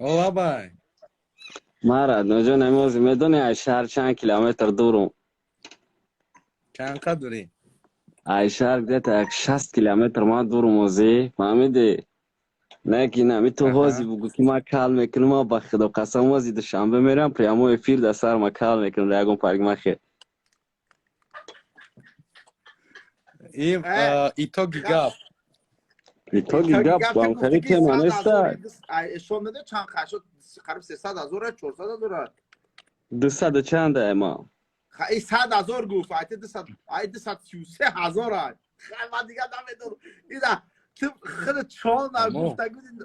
Olá, bhai. Marad, nojo nemozi medoni ay shahar چند کیلومتر دورم. چند قدری؟ ay shahar gdeta 60 کیلومتر ما دورم وزی فهمیدی. نه کی نه می تو حوزی Aha. بگو که ما کال میکنم ما با خدا قسم وزی دوشنبه میرم پریامو افیر در سر ما کال میکنم ریاگون پارک ما خیر. Ito gigab. تو گپ گفت با گفتی خیلی که که 100 من هزاری است. اشون نده چند خشد قریب 300 هزار 400 هزار 200 چند ما. خیلی 100 هزار گفت ایت 200 ایت 233 هزار خیلی من دیگه نمیدونم اینا تو خیلی چون Tamam. گفته بودین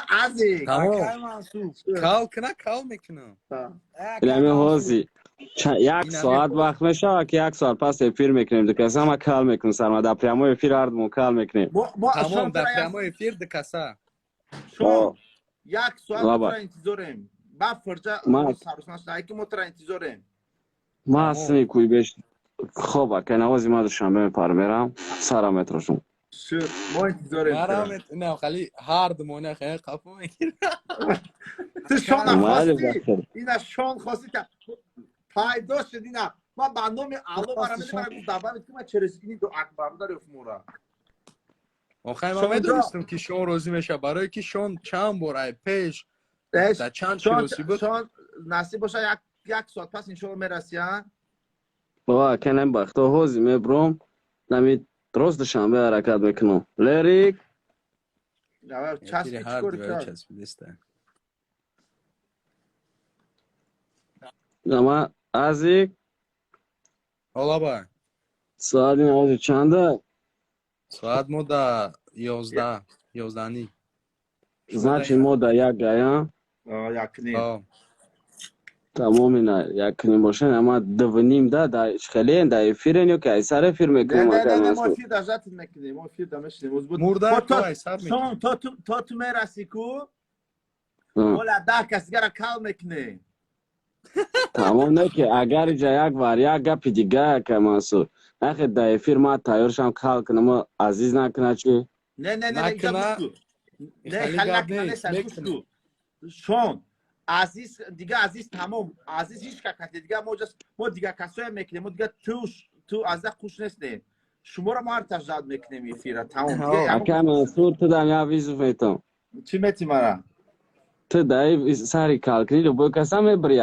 ازی Tamam. Akay Mansur. Kal میکنم. Akay اینمی Mansur. حوزی یک این همه ساعت حوز. وقت میشه که یک ساعت پس افیر میکنیم دو کسی ما کال میکنیم سر ما در پریامو افیر هردمون کال میکنیم. ما Tamam, شون da ترا prямо ефір до каса. با شون یک ساعت ما لابا ترا انتظاریم با فرجا ما روز سرسناش نه که ما ترا انتظاریم ما Tamam. هستیم کوی بش خوبه که نوازی ما دوشنبه میپر میرم سرم مترشون. شد ما انتظاریم ترا نه خلی هارد مونه خیلی قفو میگیره. تو Akay شون اومدی Mansur. خواستی بخیر. اینا شون خواستی که پایدار شدی نه ما برنامه الو برام میده Mansur. برای گفت دعوا میکنم من چرسکی دو اکبر داره فمورا آخه من شون جا میدونستم که شون روزی میشه برای که شون چند بار پیش در ايش چند شلون کیلوسی بود. شلون نصیب باشه یک ساعت پس این شو میرسی ها با کنم بخت و حوزی میبرم نمی درست دوشنبه حرکت میکنم لیریک نه افیر چسبی هارد چیکار و کرد چسبیدسته. اما ازی حالا با ساعت نوازی چنده ساعت ما دا 11 نی شده значит یا ما در یک گایم یکنیم آه تمامی نه یک کنیم باشه اما دو و نیم ده در خیلی در افیرین یا که ایسر افیر نه میکنیم نه اگر نه نه ما منصور فی دجات نکنیم ما فی دمش نموز بود مرده خود کو تو ایسر شون میکنیم. تو میرسی کو ولا ده کس گره کال میکنه تمام نه که اگر جا یک بار یک گپی دیگه که منصور اخی در افیر ما تایرشم کال کنم عزیز نکنه چی نه نه نه نه اینجا گوش نکنه کو نه خیلی خل گپ نکنه نه نیست سر گوش میکنه. کو شون عزیز دیگه عزیز تمام عزیز هیچ کس دیگه ما دیگه کسای میکنیم ما دیگه تو از خوش نیستیم شما رو ما هر تجربه میکنیم این فیره تمام دیگه آه اکا همون منصور تو در یا ویزو فیتم چی میتی مرا تو در سری کال کنی رو بو کسا میبری